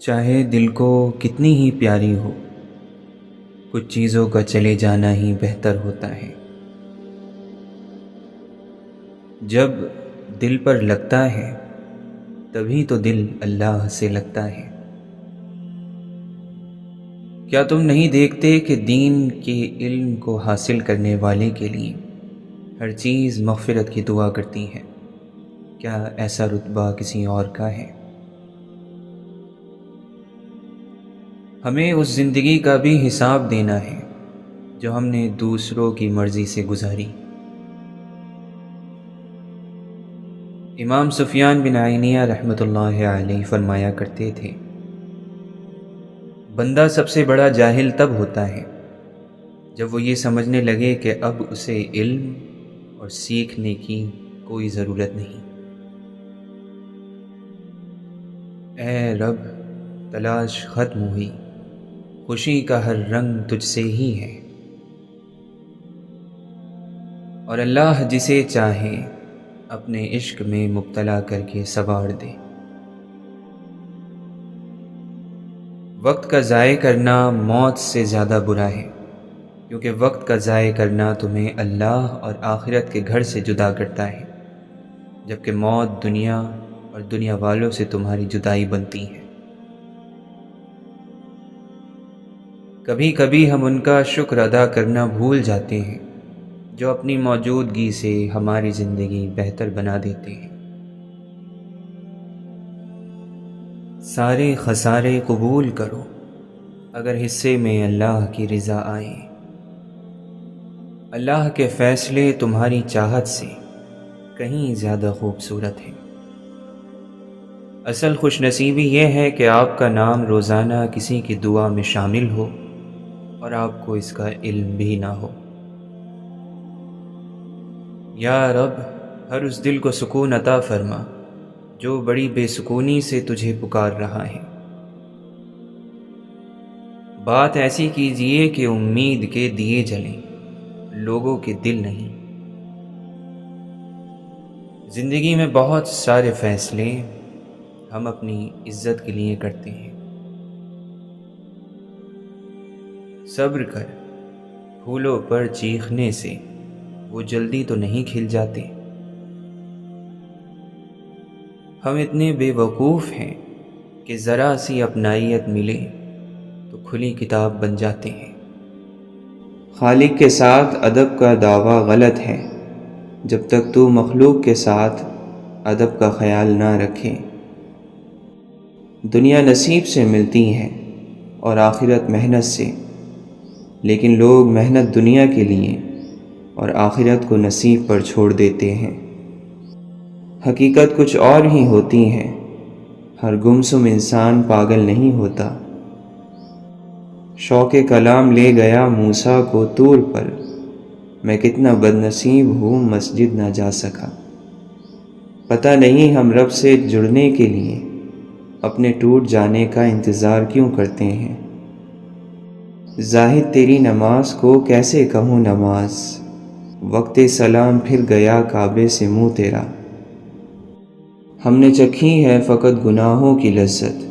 چاہے دل کو کتنی ہی پیاری ہو، کچھ چیزوں کا چلے جانا ہی بہتر ہوتا ہے۔ جب دل پر لگتا ہے تبھی تو دل اللہ سے لگتا ہے۔ کیا تم نہیں دیکھتے کہ دین کے علم کو حاصل کرنے والے کے لیے ہر چیز مغفرت کی دعا کرتی ہے؟ کیا ایسا رتبہ کسی اور کا ہے؟ ہمیں اس زندگی کا بھی حساب دینا ہے جو ہم نے دوسروں کی مرضی سے گزاری۔ امام سفیان بن عینیہ رحمۃ اللہ علیہ فرمایا کرتے تھے، بندہ سب سے بڑا جاہل تب ہوتا ہے جب وہ یہ سمجھنے لگے کہ اب اسے علم اور سیکھنے کی کوئی ضرورت نہیں۔ اے رب، تلاش ختم ہوئی، خوشی کا ہر رنگ تجھ سے ہی ہے، اور اللہ جسے چاہے اپنے عشق میں مبتلا کر کے سنوار دے۔ وقت کا ضائع کرنا موت سے زیادہ برا ہے، کیونکہ وقت کا ضائع کرنا تمہیں اللہ اور آخرت کے گھر سے جدا کرتا ہے، جبکہ موت دنیا اور دنیا والوں سے تمہاری جدائی بنتی ہے۔ کبھی کبھی ہم ان کا شکر ادا کرنا بھول جاتے ہیں جو اپنی موجودگی سے ہماری زندگی بہتر بنا دیتے ہیں۔ سارے خسارے قبول کرو اگر حصے میں اللہ کی رضا آئے۔ اللہ کے فیصلے تمہاری چاہت سے کہیں زیادہ خوبصورت ہیں۔ اصل خوش نصیبی یہ ہے کہ آپ کا نام روزانہ کسی کی دعا میں شامل ہو اور آپ کو اس کا علم بھی نہ ہو۔ یا رب، ہر اس دل کو سکون عطا فرما جو بڑی بے سکونی سے تجھے پکار رہا ہے۔ بات ایسی کیجئے کہ امید کے دیے جلیں، لوگوں کے دل نہیں۔ زندگی میں بہت سارے فیصلے ہم اپنی عزت کے لیے کرتے ہیں۔ صبر کر، پھولوں پر چیخنے سے وہ جلدی تو نہیں کھل جاتے۔ ہم اتنے بے وقوف ہیں کہ ذرا سی اپنائیت ملے تو کھلی کتاب بن جاتے ہیں۔ خالق کے ساتھ ادب کا دعویٰ غلط ہے جب تک تو مخلوق کے ساتھ ادب کا خیال نہ رکھے۔ دنیا نصیب سے ملتی ہے اور آخرت محنت سے، لیکن لوگ محنت دنیا کے لیے اور آخرت کو نصیب پر چھوڑ دیتے ہیں۔ حقیقت کچھ اور ہی ہوتی ہے، ہر گمسم انسان پاگل نہیں ہوتا۔ شوق کلام لے گیا موسیٰ کو طور پر، میں کتنا بد نصیب ہوں مسجد نہ جا سکا۔ پتہ نہیں ہم رب سے جڑنے کے لیے اپنے ٹوٹ جانے کا انتظار کیوں کرتے ہیں۔ زاہد تیری نماز کو کیسے کہوں نماز، وقت سلام پھر گیا کعبے سے منہ تیرا۔ ہم نے چکھی ہے فقط گناہوں کی لذت،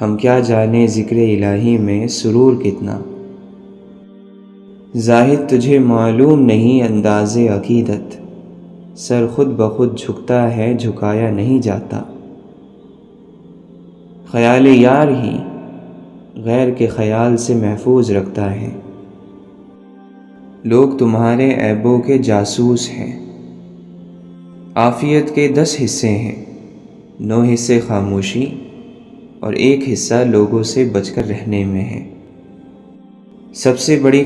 ہم کیا جانے ذکر الہی میں سرور کتنا۔ زاہد تجھے معلوم نہیں انداز عقیدت، سر خود بخود جھکتا ہے جھکایا نہیں جاتا۔ خیال یار ہی غیر کے خیال سے محفوظ رکھتا ہے۔ لوگ تمہارے عیبوں کے جاسوس ہیں۔ عافیت کے 10 حصے ہیں، 9 حصے خاموشی اور 1 حصہ لوگوں سے بچ کر رہنے میں ہے۔ سب سے بڑی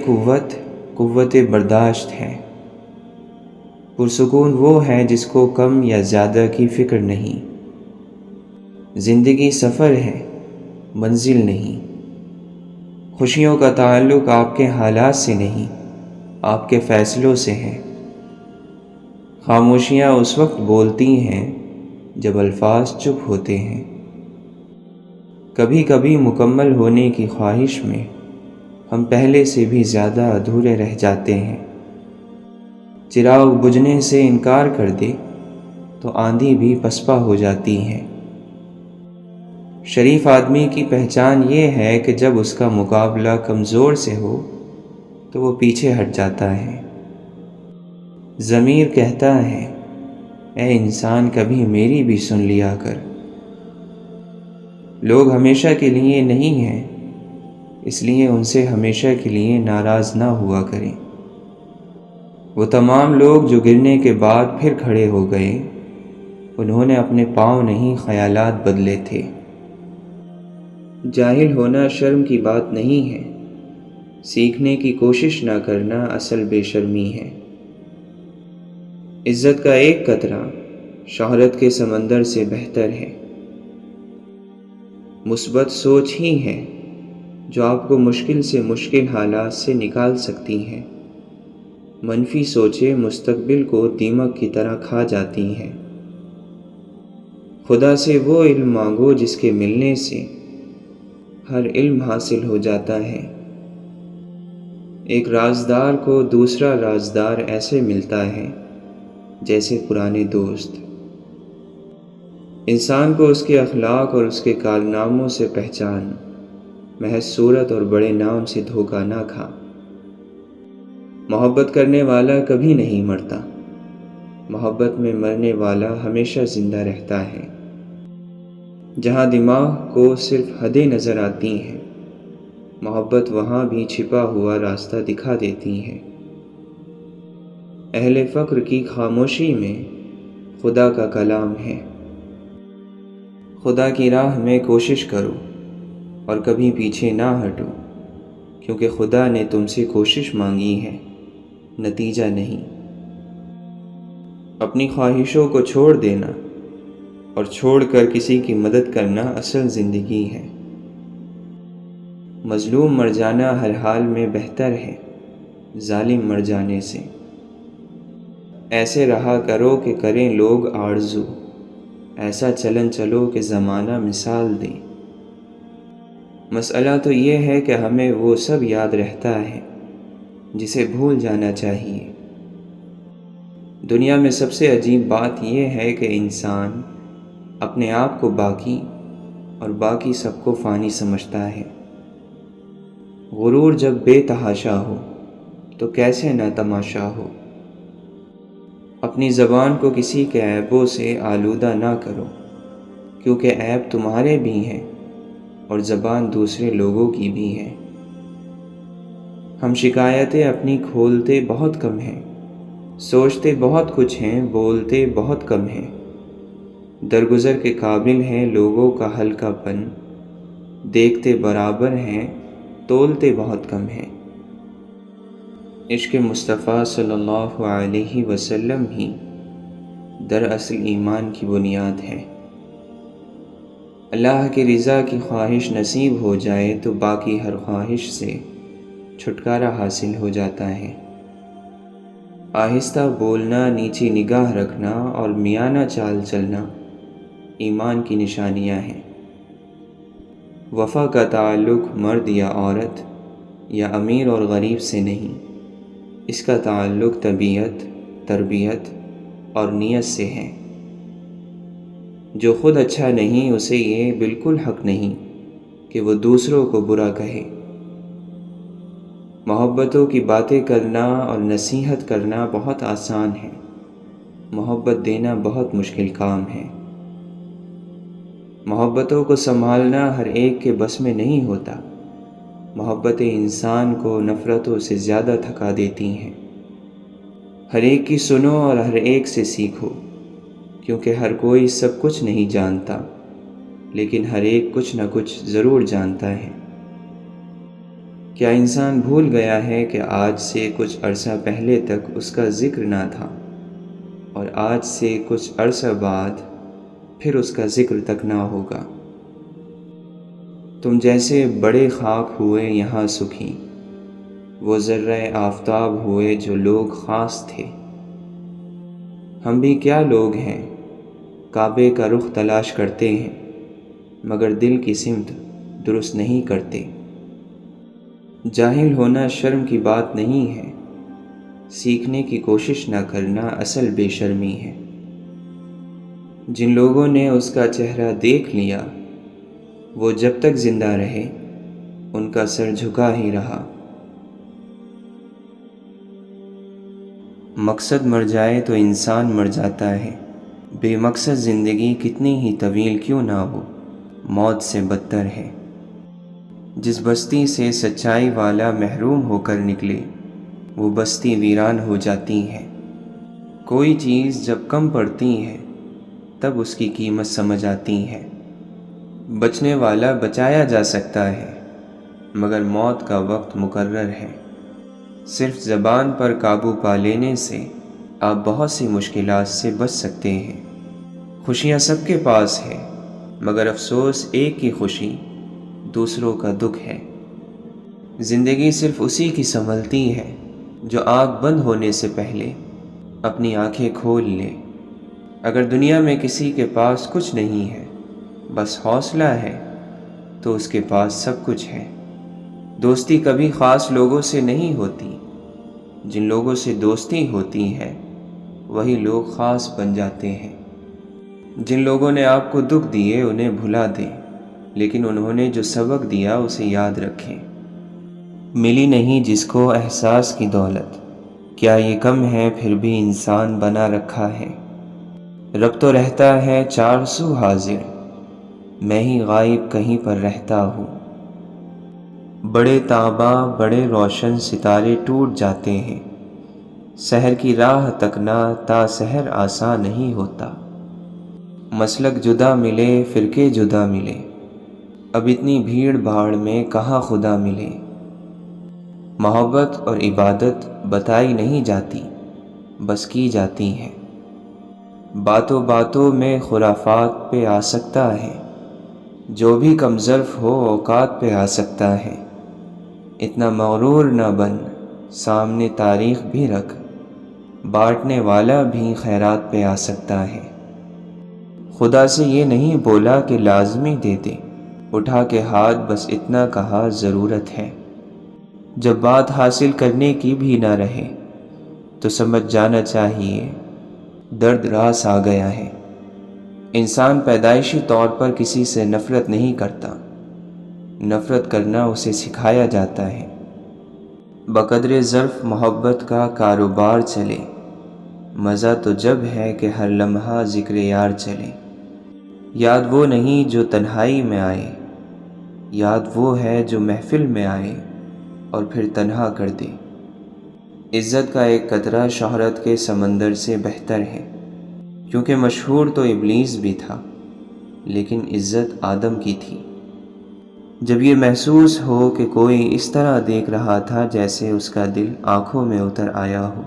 قوت برداشت ہے۔ پرسکون وہ ہے جس کو کم یا زیادہ کی فکر نہیں۔ زندگی سفر ہے، منزل نہیں۔ خوشیوں کا تعلق آپ کے حالات سے نہیں، آپ کے فیصلوں سے ہے۔ خاموشیاں اس وقت بولتی ہیں جب الفاظ چپ ہوتے ہیں۔ کبھی کبھی مکمل ہونے کی خواہش میں ہم پہلے سے بھی زیادہ ادھورے رہ جاتے ہیں۔ چراغ بجھنے سے انکار کر دے تو آندھی بھی پسپا ہو جاتی ہے۔ شریف آدمی کی پہچان یہ ہے کہ جب اس کا مقابلہ کمزور سے ہو تو وہ پیچھے ہٹ جاتا ہے۔ ضمیر کہتا ہے، اے انسان کبھی میری بھی سن لیا کر۔ لوگ ہمیشہ کے لیے نہیں ہیں، اس لیے ان سے ہمیشہ کے لیے ناراض نہ ہوا کریں۔ وہ تمام لوگ جو گرنے کے بعد پھر کھڑے ہو گئے، انہوں نے اپنے پاؤں نہیں خیالات بدلے تھے۔ جاہل ہونا شرم کی بات نہیں ہے، سیکھنے کی کوشش نہ کرنا اصل بے شرمی ہے۔ عزت کا ایک قطرہ شہرت کے سمندر سے بہتر ہے۔ مثبت سوچ ہی ہے جو آپ کو مشکل سے مشکل حالات سے نکال سکتی ہے۔ منفی سوچیں مستقبل کو دیمک کی طرح کھا جاتی ہیں۔ خدا سے وہ علم مانگو جس کے ملنے سے ہر علم حاصل ہو جاتا ہے۔ ایک رازدار کو دوسرا رازدار ایسے ملتا ہے جیسے پرانے دوست۔ انسان کو اس کے اخلاق اور اس کے کارناموں سے پہچان، محض صورت اور بڑے نام سے دھوکہ نہ کھا۔ محبت کرنے والا کبھی نہیں مرتا، محبت میں مرنے والا ہمیشہ زندہ رہتا ہے۔ جہاں دماغ کو صرف حدیں نظر آتی ہیں، محبت وہاں بھی چھپا ہوا راستہ دکھا دیتی ہے۔ اہل فقر کی خاموشی میں خدا کا کلام ہے۔ خدا کی راہ میں کوشش کرو اور کبھی پیچھے نہ ہٹو، کیونکہ خدا نے تم سے کوشش مانگی ہے، نتیجہ نہیں۔ اپنی خواہشوں کو چھوڑ دینا اور چھوڑ کر کسی کی مدد کرنا اصل زندگی ہے۔ مظلوم مر جانا ہر حال میں بہتر ہے ظالم مر جانے سے۔ ایسے رہا کرو کہ کریں لوگ آرزو، ایسا چلن چلو کہ زمانہ مثال دے۔ مسئلہ تو یہ ہے کہ ہمیں وہ سب یاد رہتا ہے جسے بھول جانا چاہیے۔ دنیا میں سب سے عجیب بات یہ ہے کہ انسان اپنے آپ کو باقی اور باقی سب کو فانی سمجھتا ہے۔ غرور جب بے تحاشا ہو تو کیسے نہ تماشا ہو۔ اپنی زبان کو کسی کے عیبوں سے آلودہ نہ کرو، کیونکہ عیب تمہارے بھی ہیں اور زبان دوسرے لوگوں کی بھی ہے۔ ہم شکایتیں اپنی کھولتے بہت کم ہیں، سوچتے بہت کچھ ہیں، بولتے بہت کم ہیں۔ درگزر کے قابل ہیں لوگوں کا ہلکا پن، دیکھتے برابر ہیں، تولتے بہت کم ہیں۔ عشق مصطفیٰ صلی اللہ علیہ وسلم ہی دراصل ایمان کی بنیاد ہے۔ اللہ کی رضا کی خواہش نصیب ہو جائے تو باقی ہر خواہش سے چھٹکارا حاصل ہو جاتا ہے۔ آہستہ بولنا، نیچی نگاہ رکھنا اور میانہ چال چلنا ایمان کی نشانیاں ہیں۔ وفا کا تعلق مرد یا عورت یا امیر اور غریب سے نہیں، اس کا تعلق طبیعت، تربیت اور نیت سے ہے۔ جو خود اچھا نہیں، اسے یہ بالکل حق نہیں کہ وہ دوسروں کو برا کہے۔ محبتوں کی باتیں کرنا اور نصیحت کرنا بہت آسان ہے، محبت دینا بہت مشکل کام ہے۔ محبتوں کو سنبھالنا ہر ایک کے بس میں نہیں ہوتا۔ محبتیں انسان کو نفرتوں سے زیادہ تھکا دیتی ہیں۔ ہر ایک کی سنو اور ہر ایک سے سیکھو، کیونکہ ہر کوئی سب کچھ نہیں جانتا، لیکن ہر ایک کچھ نہ کچھ ضرور جانتا ہے۔ کیا انسان بھول گیا ہے کہ آج سے کچھ عرصہ پہلے تک اس کا ذکر نہ تھا، اور آج سے کچھ عرصہ بعد پھر اس کا ذکر تک نہ ہوگا؟ تم جیسے بڑے خاک ہوئے یہاں سکھی، وہ ذرہ آفتاب ہوئے جو لوگ خاص تھے۔ ہم بھی کیا لوگ ہیں، کعبے کا رخ تلاش کرتے ہیں مگر دل کی سمت درست نہیں کرتے۔ جاہل ہونا شرم کی بات نہیں ہے، سیکھنے کی کوشش نہ کرنا اصل بے شرمی ہے۔ جن لوگوں نے اس کا چہرہ دیکھ لیا وہ جب تک زندہ رہے ان کا سر جھکا ہی رہا۔ مقصد مر جائے تو انسان مر جاتا ہے، بے مقصد زندگی کتنی ہی طویل کیوں نہ ہو موت سے بدتر ہے۔ جس بستی سے سچائی والا محروم ہو کر نکلے وہ بستی ویران ہو جاتی ہے۔ کوئی چیز جب کم پڑتی ہے تب اس کی قیمت سمجھ آتی ہے۔ بچنے والا بچایا جا سکتا ہے مگر موت کا وقت مقرر ہے۔ صرف زبان پر قابو پا لینے سے آپ بہت سی مشکلات سے بچ سکتے ہیں۔ خوشیاں سب کے پاس ہے مگر افسوس ایک کی خوشی دوسروں کا دکھ ہے۔ زندگی صرف اسی کی سنبھلتی ہے جو آنکھ بند ہونے سے پہلے اپنی آنکھیں کھول لے۔ اگر دنیا میں کسی کے پاس کچھ نہیں ہے بس حوصلہ ہے تو اس کے پاس سب کچھ ہے۔ دوستی کبھی خاص لوگوں سے نہیں ہوتی، جن لوگوں سے دوستی ہوتی ہے وہی لوگ خاص بن جاتے ہیں۔ جن لوگوں نے آپ کو دکھ دیے انہیں بھلا دیں، لیکن انہوں نے جو سبق دیا اسے یاد رکھیں۔ ملی نہیں جس کو احساس کی دولت، کیا یہ کم ہے پھر بھی انسان بنا رکھا ہے۔ رب تو رہتا ہے چار سو حاضر، میں ہی غائب کہیں پر رہتا ہوں۔ بڑے تاباں بڑے روشن ستارے ٹوٹ جاتے ہیں، سحر کی راہ تکنا تا سحر آسان نہیں ہوتا۔ مسلک جدا ملے فرقے جدا ملے، اب اتنی بھیڑ بھاڑ میں کہاں خدا ملے۔ محبت اور عبادت بتائی نہیں جاتی بس کی جاتی ہے۔ باتوں باتوں میں خرافات پہ آ سکتا ہے، جو بھی کم ظرف ہو اوقات پہ آ سکتا ہے۔ اتنا مغرور نہ بن، سامنے تاریخ بھی رکھ، بانٹنے والا بھی خیرات پہ آ سکتا ہے۔ خدا سے یہ نہیں بولا کہ لازمی دے دے، اٹھا کے ہاتھ بس اتنا کہا ضرورت ہے۔ جب بات حاصل کرنے کی بھی نہ رہے تو سمجھ جانا چاہیے درد راس آ گیا ہے۔ انسان پیدائشی طور پر کسی سے نفرت نہیں کرتا، نفرت کرنا اسے سکھایا جاتا ہے۔ بقدر ظرف محبت کا کاروبار چلے، مزہ تو جب ہے کہ ہر لمحہ ذکر یار چلے۔ یاد وہ نہیں جو تنہائی میں آئے، یاد وہ ہے جو محفل میں آئے اور پھر تنہا کر دے۔ عزت کا ایک قطرہ شہرت کے سمندر سے بہتر ہے، کیونکہ مشہور تو ابلیس بھی تھا لیکن عزت آدم کی تھی۔ جب یہ محسوس ہو کہ کوئی اس طرح دیکھ رہا تھا جیسے اس کا دل آنکھوں میں اتر آیا ہو،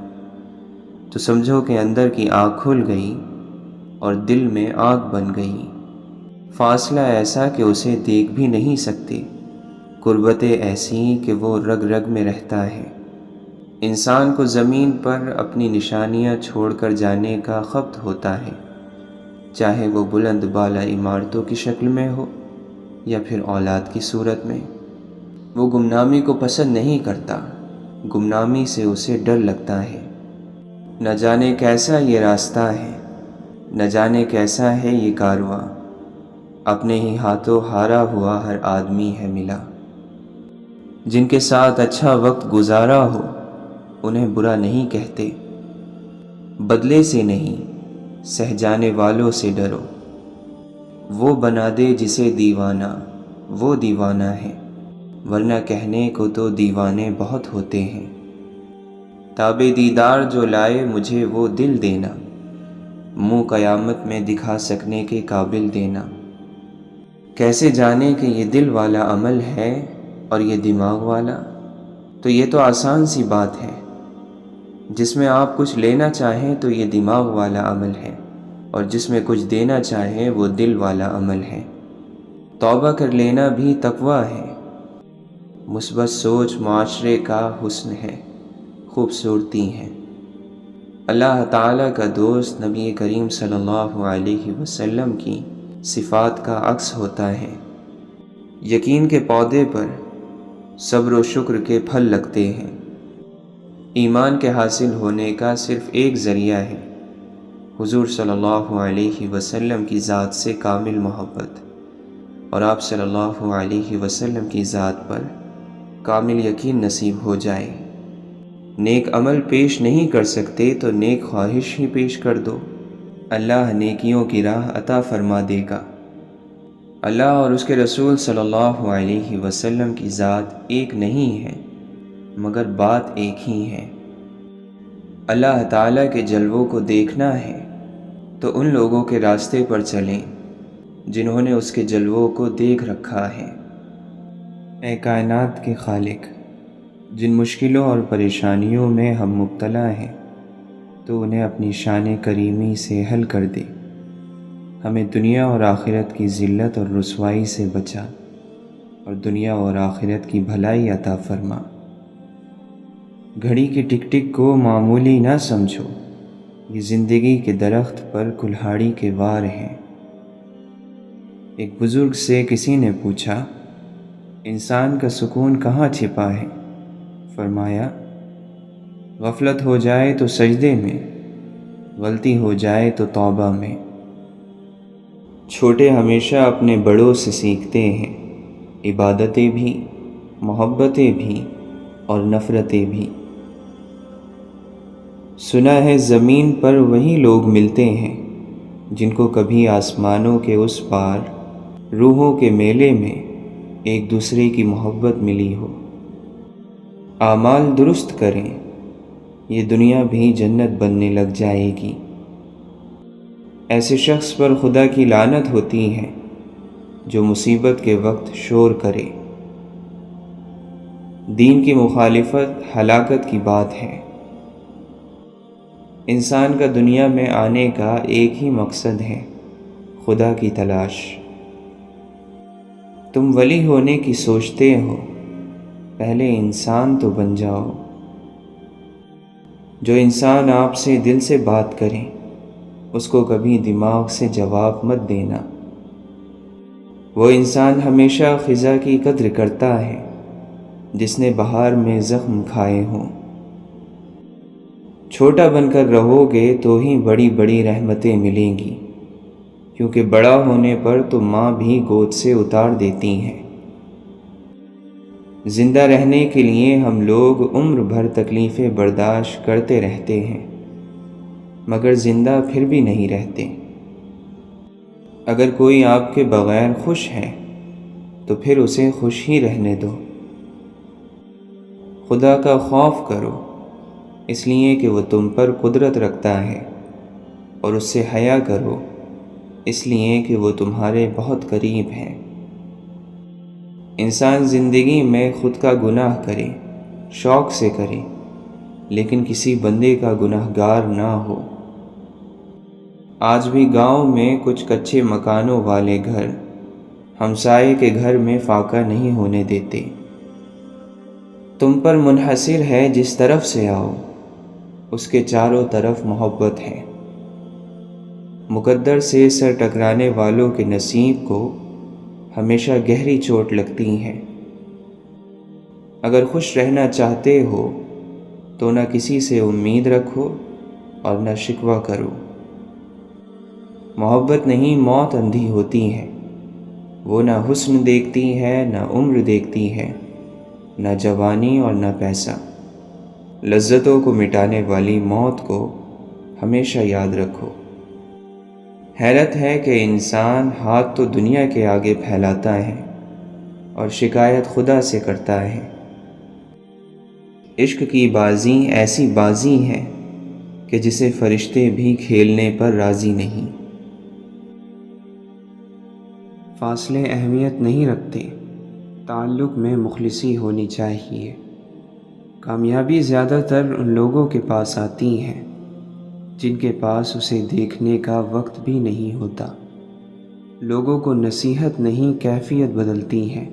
تو سمجھو کہ اندر کی آنکھ کھل گئی اور دل میں آنکھ بن گئی۔ فاصلہ ایسا کہ اسے دیکھ بھی نہیں سکتے، قربتیں ایسی کہ وہ رگ رگ میں رہتا ہے۔ انسان کو زمین پر اپنی نشانیاں چھوڑ کر جانے کا خبت ہوتا ہے، چاہے وہ بلند بالا عمارتوں کی شکل میں ہو یا پھر اولاد کی صورت میں۔ وہ گمنامی کو پسند نہیں کرتا، گمنامی سے اسے ڈر لگتا ہے۔ نہ جانے کیسا یہ راستہ ہے، نہ جانے کیسا ہے یہ کارواں، اپنے ہی ہاتھوں ہارا ہوا ہر آدمی ہے ملا۔ جن کے ساتھ اچھا وقت گزارا ہو انہیں برا نہیں کہتے، بدلے سے نہیں سہ جانے والوں سے ڈرو۔ وہ بنا دے جسے دیوانہ وہ دیوانہ ہے، ورنہ کہنے کو تو دیوانے بہت ہوتے ہیں۔ تاب دیدار جو لائے مجھے وہ دل دینا، منہ قیامت میں دکھا سکنے کے قابل دینا۔ کیسے جانے کہ یہ دل والا عمل ہے اور یہ دماغ والا؟ تو یہ تو آسان سی بات ہے، جس میں آپ کچھ لینا چاہیں تو یہ دماغ والا عمل ہے، اور جس میں کچھ دینا چاہیں وہ دل والا عمل ہے۔ توبہ کر لینا بھی تقویٰ ہے، مثبت سوچ معاشرے کا حسن ہے، خوبصورتی ہے۔ اللہ تعالیٰ کا دوست نبی کریم صلی اللہ علیہ وسلم کی صفات کا عکس ہوتا ہے۔ یقین کے پودے پر صبر و شکر کے پھل لگتے ہیں۔ ایمان کے حاصل ہونے کا صرف ایک ذریعہ ہے، حضور صلی اللہ علیہ وسلم کی ذات سے کامل محبت، اور آپ صلی اللہ علیہ وسلم کی ذات پر کامل یقین نصیب ہو جائے۔ نیک عمل پیش نہیں کر سکتے تو نیک خواہش ہی پیش کر دو، اللہ نیکیوں کی راہ عطا فرما دے گا۔ اللہ اور اس کے رسول صلی اللہ علیہ وسلم کی ذات ایک نہیں ہے، مگر بات ایک ہی ہے۔ اللہ تعالیٰ کے جلووں کو دیکھنا ہے تو ان لوگوں کے راستے پر چلیں جنہوں نے اس کے جلووں کو دیکھ رکھا ہے۔ اے کائنات کے خالق، جن مشکلوں اور پریشانیوں میں ہم مبتلا ہیں تو انہیں اپنی شان کریمی سے حل کر دے، ہمیں دنیا اور آخرت کی ذلت اور رسوائی سے بچا اور دنیا اور آخرت کی بھلائی عطا فرما۔ گھڑی کی ٹک ٹک کو معمولی نہ سمجھو، یہ زندگی کے درخت پر کلہاڑی کے وار ہیں۔ ایک بزرگ سے کسی نے پوچھا، انسان کا سکون کہاں چھپا ہے؟ فرمایا، غفلت ہو جائے تو سجدے میں، غلطی ہو جائے تو توبہ میں۔ چھوٹے ہمیشہ اپنے بڑوں سے سیکھتے ہیں، عبادتیں بھی، محبتیں بھی اور نفرتیں بھی۔ سنا ہے زمین پر وہی لوگ ملتے ہیں جن کو کبھی آسمانوں کے اس پار روحوں کے میلے میں ایک دوسرے کی محبت ملی ہو۔ اعمال درست کریں، یہ دنیا بھی جنت بننے لگ جائے گی۔ ایسے شخص پر خدا کی لعنت ہوتی ہے جو مصیبت کے وقت شور کرے۔ دین کی مخالفت ہلاکت کی بات ہے۔ انسان کا دنیا میں آنے کا ایک ہی مقصد ہے، خدا کی تلاش۔ تم ولی ہونے کی سوچتے ہو، پہلے انسان تو بن جاؤ۔ جو انسان آپ سے دل سے بات کرے اس کو کبھی دماغ سے جواب مت دینا۔ وہ انسان ہمیشہ خزاں کی قدر کرتا ہے جس نے بہار میں زخم کھائے ہوں۔ چھوٹا بن کر رہو گے تو ہی بڑی بڑی رحمتیں ملیں گی، کیونکہ بڑا ہونے پر تو ماں بھی گود سے اتار دیتی ہیں۔ زندہ رہنے کے لیے ہم لوگ عمر بھر تکلیفیں برداشت کرتے رہتے ہیں، مگر زندہ پھر بھی نہیں رہتے۔ اگر کوئی آپ کے بغیر خوش ہے تو پھر اسے خوش ہی رہنے دو۔ خدا کا خوف کرو، اس لیے کہ وہ تم پر قدرت رکھتا ہے، اور اس سے حیا کرو، اس لیے کہ وہ تمہارے بہت قریب ہے۔ انسان زندگی میں خود کا گناہ کرے، شوق سے کرے، لیکن کسی بندے کا گناہ گار نہ ہو۔ آج بھی گاؤں میں کچھ کچے مکانوں والے گھر ہمسائے کے گھر میں فاقہ نہیں ہونے دیتے۔ تم پر منحصر ہے جس طرف سے آؤ، اس کے چاروں طرف محبت ہے۔ مقدر سے سر ٹکرانے والوں کے نصیب کو ہمیشہ گہری چوٹ لگتی ہے۔ اگر خوش رہنا چاہتے ہو تو نہ کسی سے امید رکھو اور نہ شکوہ کرو۔ محبت نہیں، موت اندھی ہوتی ہے، وہ نہ حسن دیکھتی ہے، نہ عمر دیکھتی ہے، نہ جوانی اور نہ پیسہ۔ لذتوں کو مٹانے والی موت کو ہمیشہ یاد رکھو۔ حیرت ہے کہ انسان ہاتھ تو دنیا کے آگے پھیلاتا ہے اور شکایت خدا سے کرتا ہے۔ عشق کی بازی ایسی بازی ہے کہ جسے فرشتے بھی کھیلنے پر راضی نہیں۔ فاصلے اہمیت نہیں رکھتے، تعلق میں مخلصی ہونی چاہیے۔ کامیابی زیادہ تر ان لوگوں کے پاس آتی ہے جن کے پاس اسے دیکھنے کا وقت بھی نہیں ہوتا۔ لوگوں کو نصیحت نہیں کیفیت بدلتی ہے۔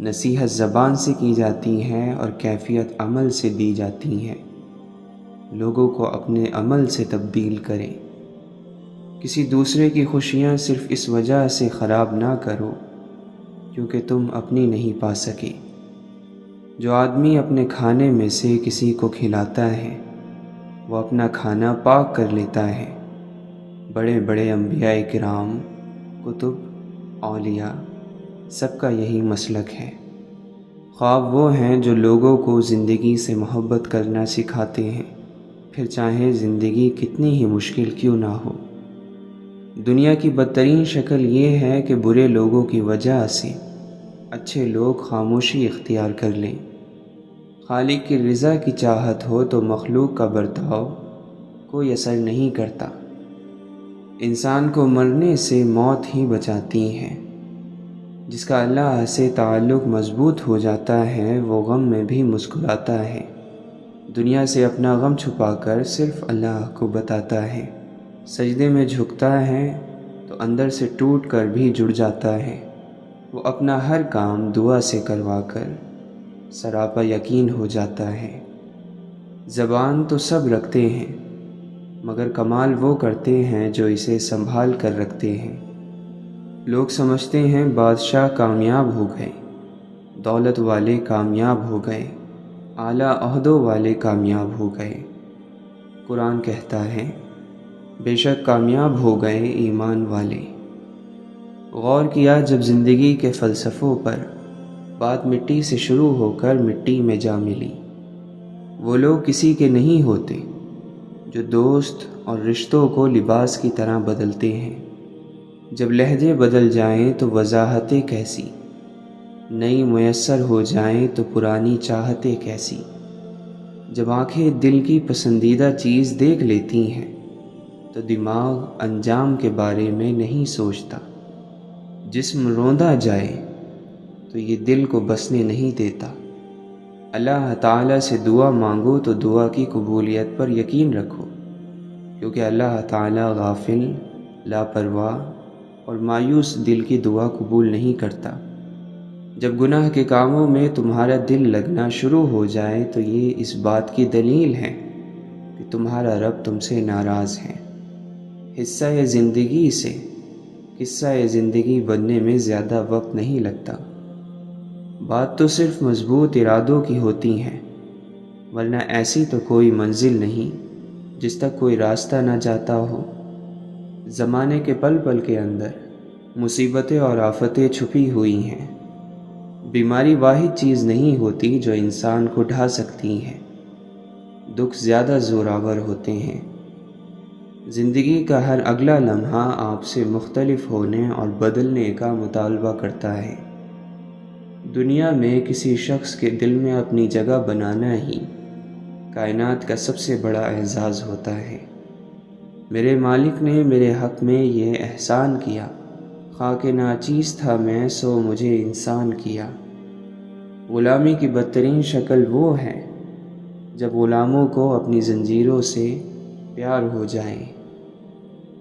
نصیحت زبان سے کی جاتی ہے اور کیفیت عمل سے دی جاتی ہے۔ لوگوں کو اپنے عمل سے تبدیل کریں۔ کسی دوسرے کی خوشیاں صرف اس وجہ سے خراب نہ کرو کیونکہ تم اپنی نہیں پا سکے۔ جو آدمی اپنے کھانے میں سے کسی کو کھلاتا ہے وہ اپنا کھانا پاک کر لیتا ہے۔ بڑے بڑے انبیاء کرام، کتب، اولیاء سب کا یہی مسلک ہے۔ خواب وہ ہیں جو لوگوں کو زندگی سے محبت کرنا سکھاتے ہیں، پھر چاہے زندگی کتنی ہی مشکل کیوں نہ ہو۔ دنیا کی بدترین شکل یہ ہے کہ برے لوگوں کی وجہ سے اچھے لوگ خاموشی اختیار کر لیں۔ خالق کی رضا کی چاہت ہو تو مخلوق کا برتاؤ کوئی اثر نہیں کرتا۔ انسان کو مرنے سے موت ہی بچاتی ہے۔ جس کا اللہ سے تعلق مضبوط ہو جاتا ہے وہ غم میں بھی مسکراتا ہے، دنیا سے اپنا غم چھپا کر صرف اللہ کو بتاتا ہے، سجدے میں جھکتا ہے تو اندر سے ٹوٹ کر بھی جڑ جاتا ہے، وہ اپنا ہر کام دعا سے کروا کر سراپا یقین ہو جاتا ہے۔ زبان تو سب رکھتے ہیں مگر کمال وہ کرتے ہیں جو اسے سنبھال کر رکھتے ہیں۔ لوگ سمجھتے ہیں بادشاہ کامیاب ہو گئے، دولت والے کامیاب ہو گئے، اعلیٰ عہدوں والے کامیاب ہو گئے۔ قرآن کہتا ہے بے شک کامیاب ہو گئے ایمان والے۔ غور کیا جب زندگی کے فلسفوں پر، بات مٹی سے شروع ہو کر مٹی میں جا ملی۔ وہ لوگ کسی کے نہیں ہوتے جو دوست اور رشتوں کو لباس کی طرح بدلتے ہیں۔ جب لہجے بدل جائیں تو وضاحتیں کیسی، نئی میسر ہو جائیں تو پرانی چاہتیں کیسی۔ جب آنکھیں دل کی پسندیدہ چیز دیکھ لیتی ہیں تو دماغ انجام کے بارے میں نہیں سوچتا۔ جسم روندا جائے تو یہ دل کو بسنے نہیں دیتا۔ اللہ تعالیٰ سے دعا مانگو تو دعا کی قبولیت پر یقین رکھو، کیونکہ اللہ تعالیٰ غافل، لاپرواہ اور مایوس دل کی دعا قبول نہیں کرتا۔ جب گناہ کے کاموں میں تمہارا دل لگنا شروع ہو جائے تو یہ اس بات کی دلیل ہے کہ تمہارا رب تم سے ناراض ہے۔ حصہ زندگی سے قصہ زندگی بننے میں زیادہ وقت نہیں لگتا۔ بات تو صرف مضبوط ارادوں کی ہوتی ہے، ورنہ ایسی تو کوئی منزل نہیں جس تک کوئی راستہ نہ جاتا ہو۔ زمانے کے پل پل کے اندر مصیبتیں اور آفتیں چھپی ہوئی ہیں۔ بیماری واحد چیز نہیں ہوتی جو انسان کو ڈھا سکتی ہے، دکھ زیادہ زوراور ہوتے ہیں۔ زندگی کا ہر اگلا لمحہ آپ سے مختلف ہونے اور بدلنے کا مطالبہ کرتا ہے۔ دنیا میں کسی شخص کے دل میں اپنی جگہ بنانا ہی کائنات کا سب سے بڑا اعزاز ہوتا ہے۔ میرے مالک نے میرے حق میں یہ احسان کیا، خاک ناچیز تھا میں سو مجھے انسان کیا۔ غلامی کی بدترین شکل وہ ہے جب غلاموں کو اپنی زنجیروں سے پیار ہو جائے۔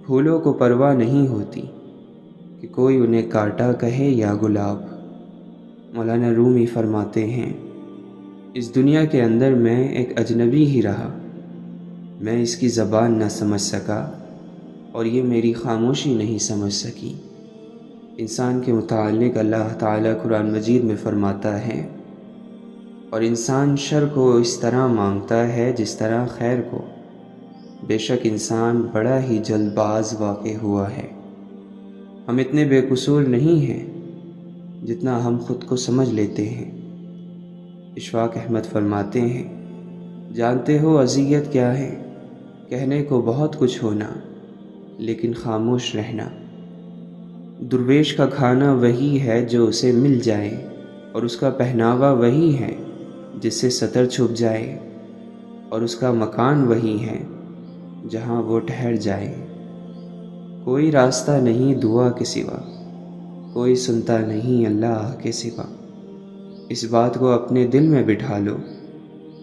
پھولوں کو پرواہ نہیں ہوتی کہ کوئی انہیں کانٹا کہے یا گلاب۔ مولانا رومی فرماتے ہیں اس دنیا کے اندر میں ایک اجنبی ہی رہا، میں اس کی زبان نہ سمجھ سکا اور یہ میری خاموشی نہیں سمجھ سکی۔ انسان کے متعلق اللہ تعالیٰ قرآن مجید میں فرماتا ہے اور انسان شر کو اس طرح مانگتا ہے جس طرح خیر کو، بے شک انسان بڑا ہی جلد باز واقع ہوا ہے۔ ہم اتنے بے قصور نہیں ہیں جتنا ہم خود کو سمجھ لیتے ہیں۔ اشفاق احمد فرماتے ہیں جانتے ہو اذیت کیا ہے؟ کہنے کو بہت کچھ ہونا لیکن خاموش رہنا۔ درویش کا کھانا وہی ہے جو اسے مل جائے، اور اس کا پہناوا وہی ہے جس سے ستر چھپ جائے، اور اس کا مکان وہی ہے جہاں وہ ٹھہر جائے۔ کوئی راستہ نہیں دعا کے سوا، کوئی سنتا نہیں اللہ کے سوا۔ اس بات کو اپنے دل میں بٹھا لو،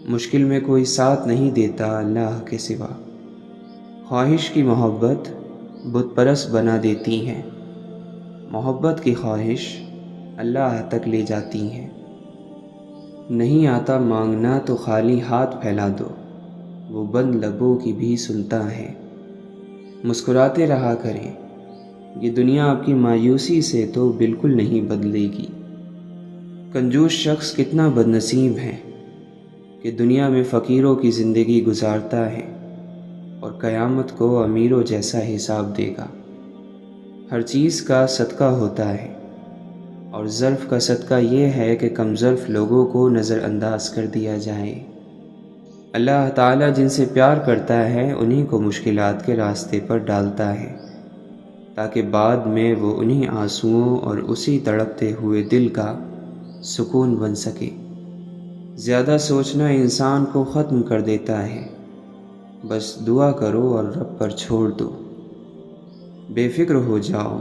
مشکل میں کوئی ساتھ نہیں دیتا اللہ کے سوا۔ خواہش کی محبت بت پرست بنا دیتی ہے، محبت کی خواہش اللہ تک لے جاتی ہے۔ نہیں آتا مانگنا تو خالی ہاتھ پھیلا دو، وہ بند لبوں کی بھی سنتا ہے۔ مسکراتے رہا کریں، یہ دنیا آپ کی مایوسی سے تو بالکل نہیں بدلے گی۔ کنجوس شخص کتنا بد نصیب ہے کہ دنیا میں فقیروں کی زندگی گزارتا ہے اور قیامت کو امیروں جیسا حساب دے گا۔ ہر چیز کا صدقہ ہوتا ہے، اور ظرف کا صدقہ یہ ہے کہ کم ظرف لوگوں کو نظر انداز کر دیا جائے۔ اللہ تعالیٰ جن سے پیار کرتا ہے انہی کو مشکلات کے راستے پر ڈالتا ہے، تاکہ بعد میں وہ انہی آنسوؤں اور اسی تڑپتے ہوئے دل کا سکون بن سکے۔ زیادہ سوچنا انسان کو ختم کر دیتا ہے، بس دعا کرو اور رب پر چھوڑ دو، بے فکر ہو جاؤ۔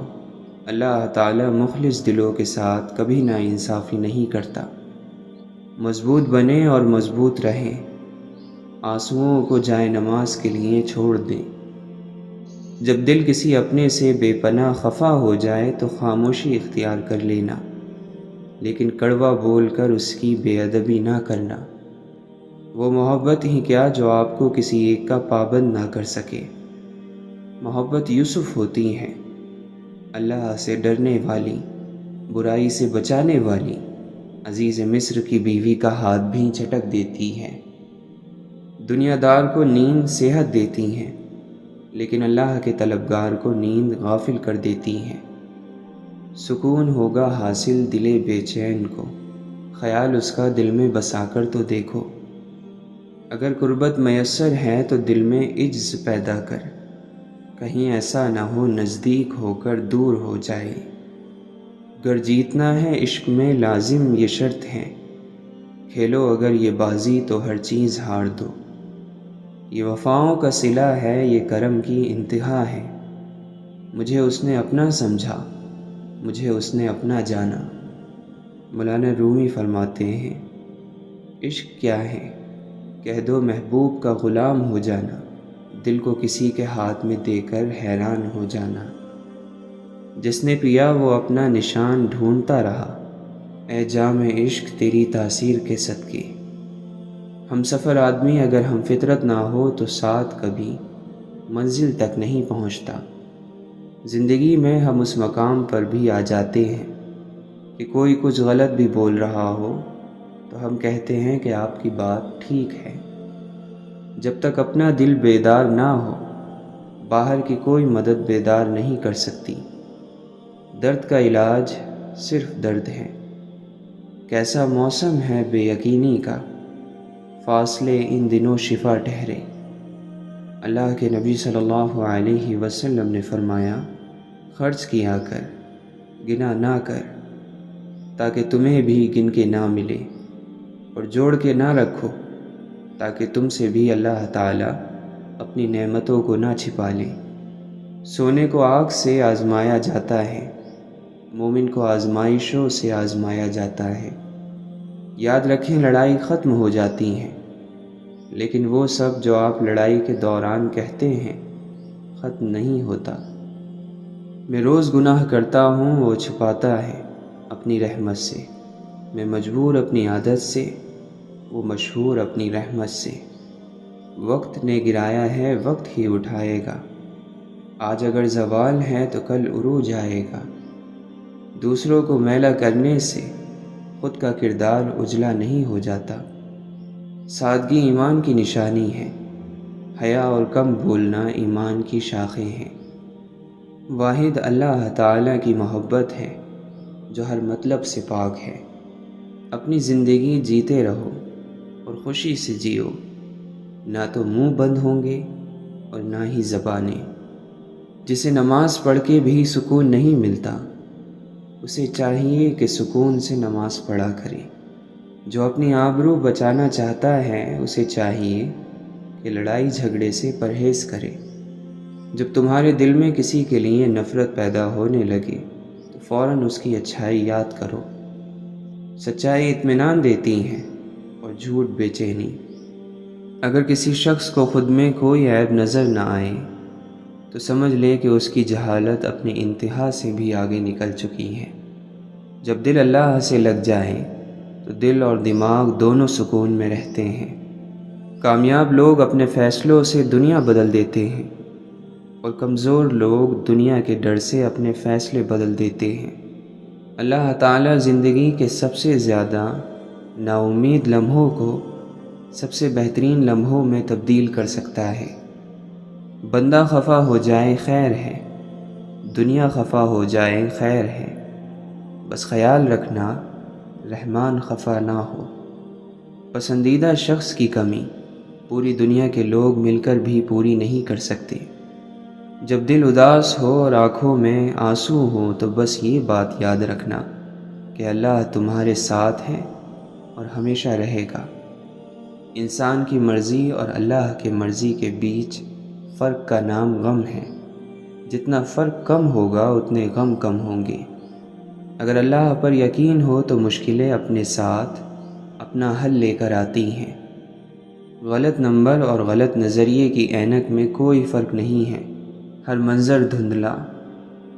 اللہ تعالیٰ مخلص دلوں کے ساتھ کبھی ناانصافی نہیں کرتا۔ مضبوط بنیں اور مضبوط رہیں، آنسوؤں کو جائے نماز کے لیے چھوڑ دیں۔ جب دل کسی اپنے سے بے پناہ خفا ہو جائے تو خاموشی اختیار کر لینا، لیکن کڑوا بول کر اس کی بے ادبی نہ کرنا۔ وہ محبت ہی کیا جو آپ کو کسی ایک کا پابند نہ کر سکے۔ محبت یوسف ہوتی ہے، اللہ سے ڈرنے والی، برائی سے بچانے والی، عزیز مصر کی بیوی کا ہاتھ بھی جھٹک دیتی ہے۔ دنیا دار کو نیند صحت دیتی ہے، لیکن اللہ کے طلبگار کو نیند غافل کر دیتی ہے۔ سکون ہوگا حاصل دل بے چین کو، خیال اس کا دل میں بسا کر تو دیکھو۔ اگر قربت میسر ہے تو دل میں عجز پیدا کر، کہیں ایسا نہ ہو نزدیک ہو کر دور ہو جائے۔ گر جیتنا ہے عشق میں لازم یہ شرط ہے، کھیلو اگر یہ بازی تو ہر چیز ہار دو۔ یہ وفاؤں کا صلہ ہے، یہ کرم کی انتہا ہے۔ مجھے اس نے اپنا سمجھا، مجھے اس نے اپنا جانا۔ مولانا رومی فرماتے ہیں، عشق کیا ہے؟ کہہ دو محبوب کا غلام ہو جانا، دل کو کسی کے ہاتھ میں دے کر حیران ہو جانا۔ جس نے پیا وہ اپنا نشان ڈھونڈتا رہا، اے جام عشق تیری تاثیر کے صدقے۔ ہم سفر آدمی اگر ہم فطرت نہ ہو تو ساتھ کبھی منزل تک نہیں پہنچتا۔ زندگی میں ہم اس مقام پر بھی آ جاتے ہیں کہ کوئی کچھ غلط بھی بول رہا ہو تو ہم کہتے ہیں کہ آپ کی بات ٹھیک ہے۔ جب تک اپنا دل بیدار نہ ہو، باہر کی کوئی مدد بیدار نہیں کر سکتی۔ درد کا علاج صرف درد ہے۔ کیسا موسم ہے بے یقینی کا، فاصلے ان دنوں شفا ٹھہرے۔ اللہ کے نبی صلی اللہ علیہ وسلم نے فرمایا، خرچ کیا کر، گنا نہ کر، تاکہ تمہیں بھی گن کے نہ ملے، اور جوڑ کے نہ رکھو تاکہ تم سے بھی اللہ تعالیٰ اپنی نعمتوں کو نہ چھپا لے۔ سونے کو آگ سے آزمایا جاتا ہے، مومن کو آزمائشوں سے آزمایا جاتا ہے۔ یاد رکھیں لڑائی ختم ہو جاتی ہیں، لیکن وہ سب جو آپ لڑائی کے دوران کہتے ہیں ختم نہیں ہوتا۔ میں روز گناہ کرتا ہوں، وہ چھپاتا ہے اپنی رحمت سے۔ میں مجبور اپنی عادت سے، وہ مشہور اپنی رحمت سے۔ وقت نے گرایا ہے وقت ہی اٹھائے گا، آج اگر زوال ہے تو کل عروج آئے گا۔ دوسروں کو میلا کرنے سے خود کا کردار اجلا نہیں ہو جاتا۔ سادگی ایمان کی نشانی ہے، حیا اور کم بولنا ایمان کی شاخیں ہیں۔ واحد اللہ تعالیٰ کی محبت ہے جو ہر مطلب سے پاک ہے۔ اپنی زندگی جیتے رہو اور خوشی سے جیو، نہ تو منہ بند ہوں گے اور نہ ہی زبانیں۔ جسے نماز پڑھ کے بھی سکون نہیں ملتا، اسے چاہیے کہ سکون سے نماز پڑھا کرے۔ جو اپنی آبرو بچانا چاہتا ہے اسے چاہیے کہ لڑائی جھگڑے سے پرہیز کرے۔ جب تمہارے دل میں کسی کے لیے نفرت پیدا ہونے لگے تو فوراً اس کی اچھائی یاد کرو۔ سچائی اطمینان دیتی ہے اور جھوٹ بے چینی۔ اگر کسی شخص کو خود میں کوئی عیب نظر نہ آئے تو سمجھ لے کہ اس کی جہالت اپنی انتہا سے بھی آگے نکل چکی ہے۔ جب دل اللہ سے لگ جائے تو دل اور دماغ دونوں سکون میں رہتے ہیں۔ کامیاب لوگ اپنے فیصلوں سے دنیا بدل دیتے ہیں، اور کمزور لوگ دنیا کے ڈر سے اپنے فیصلے بدل دیتے ہیں۔ اللہ تعالیٰ زندگی کے سب سے زیادہ نا امید لمحوں کو سب سے بہترین لمحوں میں تبدیل کر سکتا ہے۔ بندہ خفا ہو جائے خیر ہے، دنیا خفا ہو جائے خیر ہے، بس خیال رکھنا رحمان خفا نہ ہو۔ پسندیدہ شخص کی کمی پوری دنیا کے لوگ مل کر بھی پوری نہیں کر سکتے۔ جب دل اداس ہو اور آنکھوں میں آنسو ہوں تو بس یہ بات یاد رکھنا کہ اللہ تمہارے ساتھ ہے اور ہمیشہ رہے گا۔ انسان کی مرضی اور اللہ کی مرضی کے بیچ فرق کا نام غم ہے۔ جتنا فرق کم ہوگا اتنے غم کم ہوں گے۔ اگر اللہ پر یقین ہو تو مشکلیں اپنے ساتھ اپنا حل لے کر آتی ہیں۔ غلط نمبر اور غلط نظریے کی اینک میں کوئی فرق نہیں ہے۔ ہر منظر دھندلا،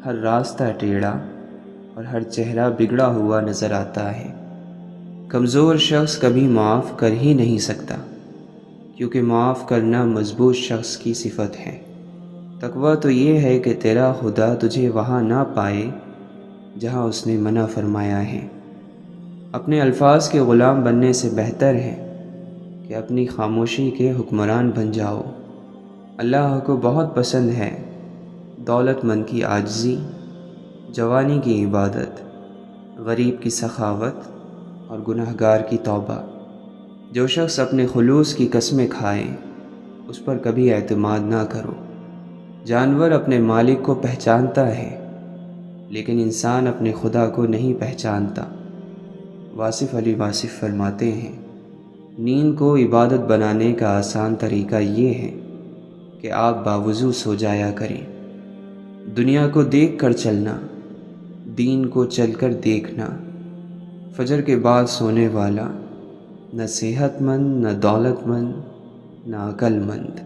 ہر راستہ ٹیڑھا اور ہر چہرہ بگڑا ہوا نظر آتا ہے۔ کمزور شخص کبھی معاف کر ہی نہیں سکتا، کیونکہ معاف کرنا مضبوط شخص کی صفت ہے۔ تقویٰ تو یہ ہے کہ تیرا خدا تجھے وہاں نہ پائے جہاں اس نے منع فرمایا ہے۔ اپنے الفاظ کے غلام بننے سے بہتر ہے کہ اپنی خاموشی کے حکمران بن جاؤ۔ اللہ کو بہت پسند ہے دولت مند کی عاجزی، جوانی کی عبادت، غریب کی سخاوت اور گنہگار کی توبہ۔ جو شخص اپنے خلوص کی قسمیں کھائے اس پر کبھی اعتماد نہ کرو۔ جانور اپنے مالک کو پہچانتا ہے لیکن انسان اپنے خدا کو نہیں پہچانتا۔ واصف علی واصف فرماتے ہیں، نیند کو عبادت بنانے کا آسان طریقہ یہ ہے کہ آپ باوضو سو جایا کریں۔ دنیا کو دیکھ کر چلنا، دین کو چل کر دیکھنا۔ فجر کے بعد سونے والا نہ صحت مند، نہ دولت مند، نہ عقل مند۔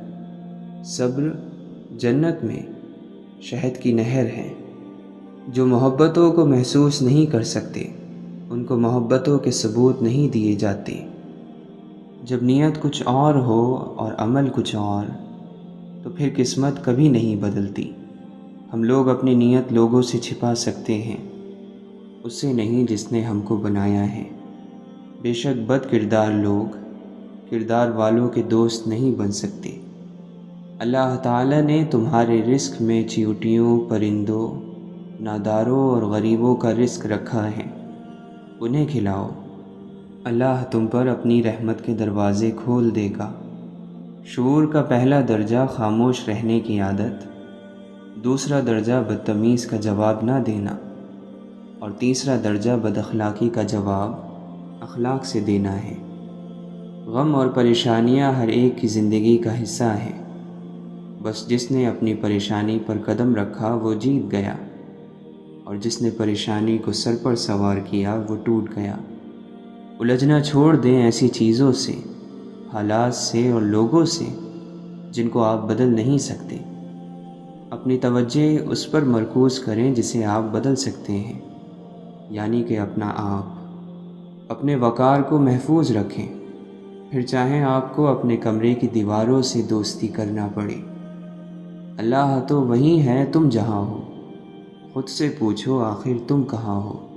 صبر جنت میں شہد کی نہر ہے۔ جو محبتوں کو محسوس نہیں کر سکتے ان کو محبتوں کے ثبوت نہیں دیے جاتے۔ جب نیت کچھ اور ہو اور عمل کچھ اور تو پھر قسمت کبھی نہیں بدلتی۔ ہم لوگ اپنی نیت لوگوں سے چھپا سکتے ہیں، اس سے نہیں جس نے ہم کو بنایا ہے۔ بے شک بد کردار لوگ کردار والوں کے دوست نہیں بن سکتے۔ اللہ تعالیٰ نے تمہارے رزق میں چیونٹیوں، پرندوں، ناداروں اور غریبوں کا رزق رکھا ہے، انہیں کھلاؤ۔ اللہ تم پر اپنی رحمت کے دروازے کھول دے گا۔ شعور کا پہلا درجہ خاموش رہنے کی عادت، دوسرا درجہ بدتمیز کا جواب نہ دینا اور تیسرا درجہ بد اخلاقی کا جواب اخلاق سے دینا ہے۔ غم اور پریشانیاں ہر ایک کی زندگی کا حصہ ہیں، بس جس نے اپنی پریشانی پر قدم رکھا وہ جیت گیا اور جس نے پریشانی کو سر پر سوار کیا وہ ٹوٹ گیا۔ الجھنا چھوڑ دیں ایسی چیزوں سے، حالات سے اور لوگوں سے جن کو آپ بدل نہیں سکتے۔ اپنی توجہ اس پر مرکوز کریں جسے آپ بدل سکتے ہیں، یعنی کہ اپنا آپ۔ اپنے وقار کو محفوظ رکھیں، پھر چاہیں آپ کو اپنے کمرے کی دیواروں سے دوستی کرنا پڑے۔ اللہ تو وہی ہے تم جہاں ہو، خود سے پوچھو آخر تم کہاں ہو۔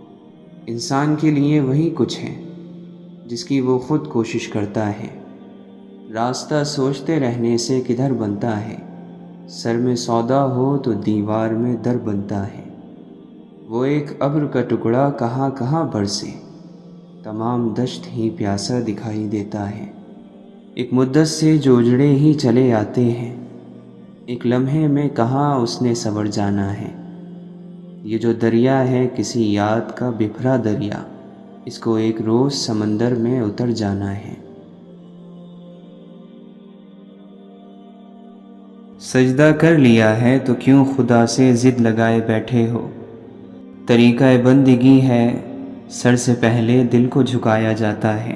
انسان کے لیے وہی کچھ ہے جس کی وہ خود کوشش کرتا ہے۔ راستہ سوچتے رہنے سے کدھر بنتا ہے، سر میں سودا ہو تو دیوار میں در بنتا ہے۔ وہ ایک ابر کا ٹکڑا کہاں کہاں برسے، تمام دشت ہی پیاسا دکھائی دیتا ہے۔ ایک مدت سے جو اجڑے ہی چلے آتے ہیں، ایک لمحے میں کہاں اس نے سنور جانا ہے۔ یہ جو دریا ہے کسی یاد کا بکھرا دریا، اس کو ایک روز سمندر میں اتر جانا ہے۔ سجدہ کر لیا ہے تو کیوں خدا سے ضد لگائے بیٹھے ہو۔ طریقہ بندگی ہے سر سے پہلے دل کو جھکایا جاتا ہے۔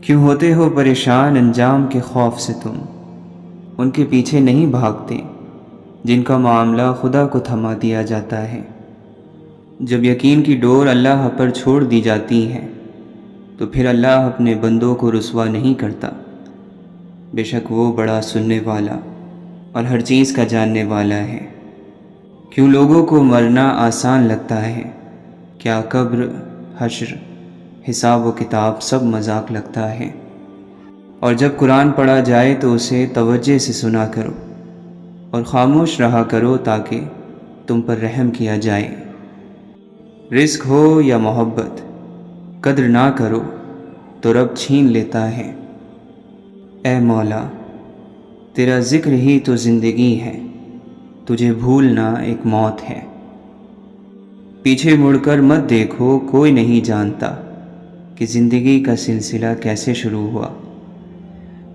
کیوں ہوتے ہو پریشان انجام کے خوف سے تم، ان کے پیچھے نہیں بھاگتے جن کا معاملہ خدا کو تھما دیا جاتا ہے۔ جب یقین کی ڈور اللہ پر چھوڑ دی جاتی ہے تو پھر اللہ اپنے بندوں کو رسوا نہیں کرتا۔ بے شک وہ بڑا سننے والا اور ہر چیز کا جاننے والا ہے۔ کیوں لوگوں کو مرنا آسان لگتا ہے، کیا قبر، حشر، حساب و کتاب سب مذاق لگتا ہے۔ اور جب قرآن پڑھا جائے تو اسے توجہ سے سنا کرو اور خاموش رہا کرو تاکہ تم پر رحم کیا جائے۔ رزق ہو یا محبت، قدر نہ کرو تو رب چھین لیتا ہے۔ اے مولا، تیرا ذکر ہی تو زندگی ہے، تجھے بھولنا ایک موت ہے۔ پیچھے مڑ کر مت دیکھو، کوئی نہیں جانتا کہ زندگی کا سلسلہ کیسے شروع ہوا۔